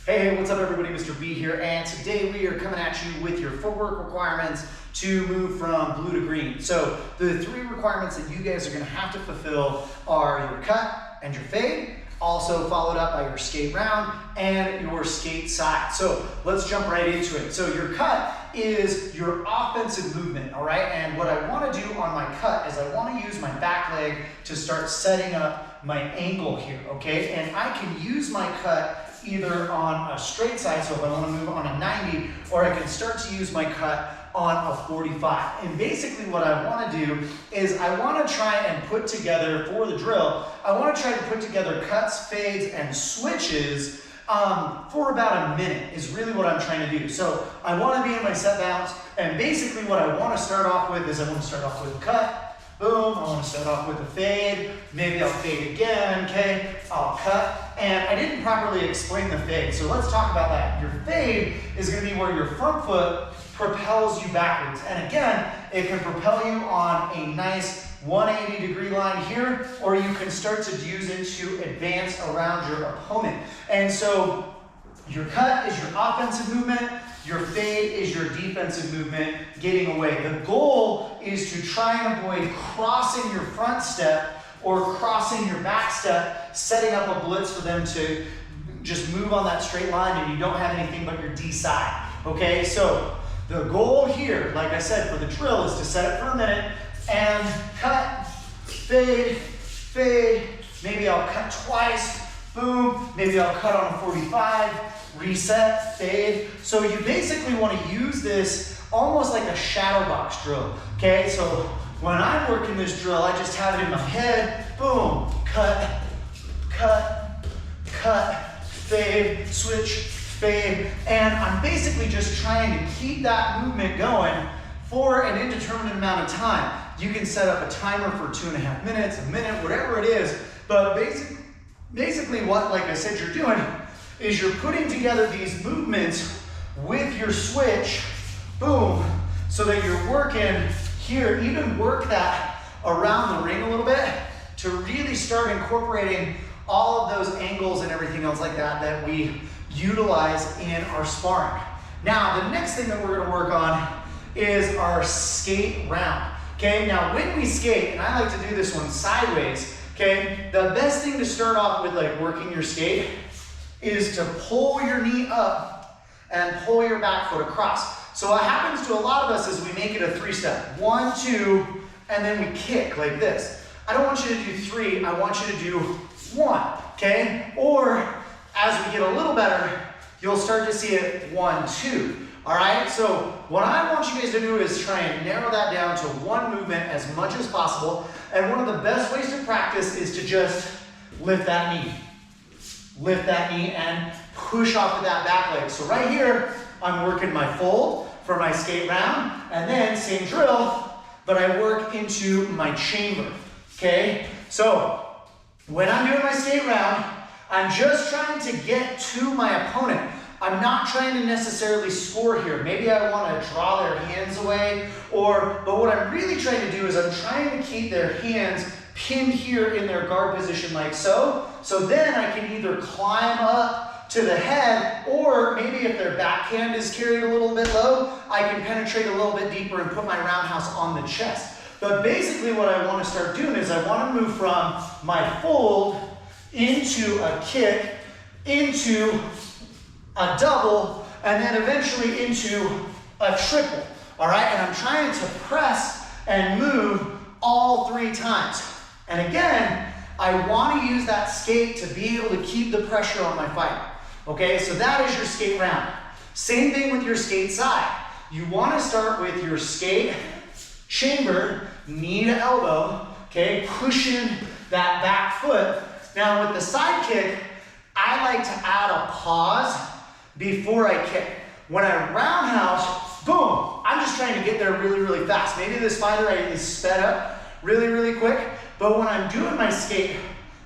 Hey, what's up everybody, Mr. B here, and today we are coming at you with your footwork requirements to move from blue to green. So the three requirements that you guys are gonna have to fulfill are your cut and your fade, also followed up by your skate round and your skate side. So let's jump right into it. So your cut is your offensive movement, all right? And what I wanna do on my cut is I wanna use my back leg to start setting up my ankle here, okay? And I can use my cut either on a straight side, so if I want to move on a 90, or I can start to use my cut on a 45. And basically what I want to do is I want to try and put together, for the drill, I want to try to put together cuts, fades, and switches for about a minute is really what I'm trying to do. So I want to be in my set bounce, and basically what I want to start off with is I want to start off with a cut. Boom, I want to start off with a fade, maybe I'll fade again, okay? I'll cut, and I didn't properly explain the fade, so let's talk about that. Your fade is going to be where your front foot propels you backwards, and again, it can propel you on a nice 180 degree line here, or you can start to use it to advance around your opponent. And so your cut is your offensive movement, your fade is your defensive movement, getting away. The goal is to try and avoid crossing your front step or crossing your back step, setting up a blitz for them to just move on that straight line and you don't have anything but your D side, okay? So the goal here, like I said, for the drill is to set it for a minute and cut, fade, fade, maybe I'll cut twice, boom, maybe I'll cut on a 45, reset, fade. So you basically want to use this almost like a shadow box drill, okay? So when I'm working this drill, I just have it in my head, boom, cut, cut, cut, fade, switch, fade, and I'm basically just trying to keep that movement going for an indeterminate amount of time. You can set up a timer for 2.5 minutes, a minute, whatever it is, but basically what, like I said, you're doing is you're putting together these movements with your switch, boom, so that you're working here, even work that around the ring a little bit to really start incorporating all of those angles and everything else like that that we utilize in our sparring. Now, the next thing that we're gonna work on is our skate round, okay? Now, when we skate, and I like to do this one sideways, okay, the best thing to start off with, like working your skate, is to pull your knee up and pull your back foot across. So what happens to a lot of us is we make it a 3-step. 1, 2, and then we kick like this. I don't want you to do 3, I want you to do 1, okay? Or as we get a little better, you'll start to see it 1, 2. All right, so what I want you guys to do is try and narrow that down to one movement as much as possible. And one of the best ways to practice is to just lift that knee. Lift that knee and push off of that back leg. So right here, I'm working my fold for my skate round, and then same drill, but I work into my chamber, okay? So when I'm doing my skate round, I'm just trying to get to my opponent. I'm not trying to necessarily score here. Maybe I want to draw their hands away, but what I'm really trying to do is I'm trying to keep their hands pinned here in their guard position like so. So then I can either climb up to the head, or maybe if their backhand is carried a little bit low, I can penetrate a little bit deeper and put my roundhouse on the chest. But basically what I want to start doing is I want to move from my fold into a kick, into a double, and then eventually into a triple, all right? And I'm trying to press and move all 3 times. And again, I want to use that skate to be able to keep the pressure on my fighter, okay? So that is your skate round. Same thing with your skate side. You want to start with your skate chamber, knee to elbow, okay? Pushing that back foot. Now with the side kick, I like to add a pause before I kick. When I roundhouse, boom, I'm just trying to get there really, really fast. Maybe this fighter is sped up really, really quick, but when I'm doing my skate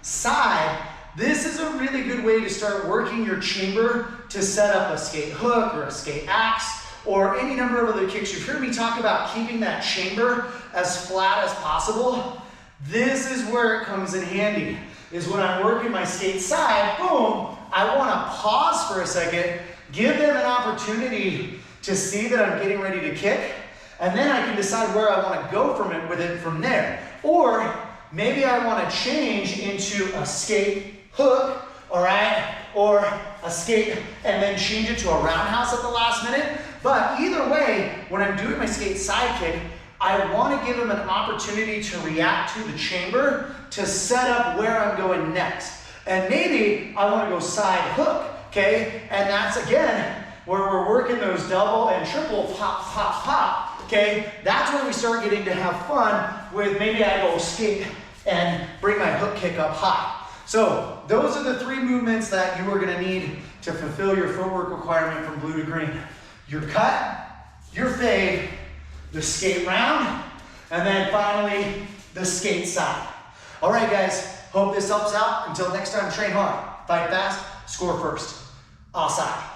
side, this is a really good way to start working your chamber to set up a skate hook or a skate axe or any number of other kicks. You've heard me talk about keeping that chamber as flat as possible. This is where it comes in handy, is when I'm working my skate side, boom, I want to pause for a second, give them an opportunity to see that I'm getting ready to kick, and then I can decide where I want to go with it from there. Or maybe I want to change into a skate hook, all right, or a skate and then change it to a roundhouse at the last minute. But either way, when I'm doing my skate side kick, I want to give them an opportunity to react to the chamber to set up where I'm going next. And maybe I want to go side hook, okay? And that's, again, where we're working those double and triple pop, pop, pop, okay? That's where we start getting to have fun with maybe I go skate and bring my hook kick up high. So those are the three movements that you are going to need to fulfill your footwork requirement from blue to green. Your cut, your fade, the skate round, and then finally the skate side. All right, guys, hope this helps out. Until next time, train hard, fight fast, score first. Outside.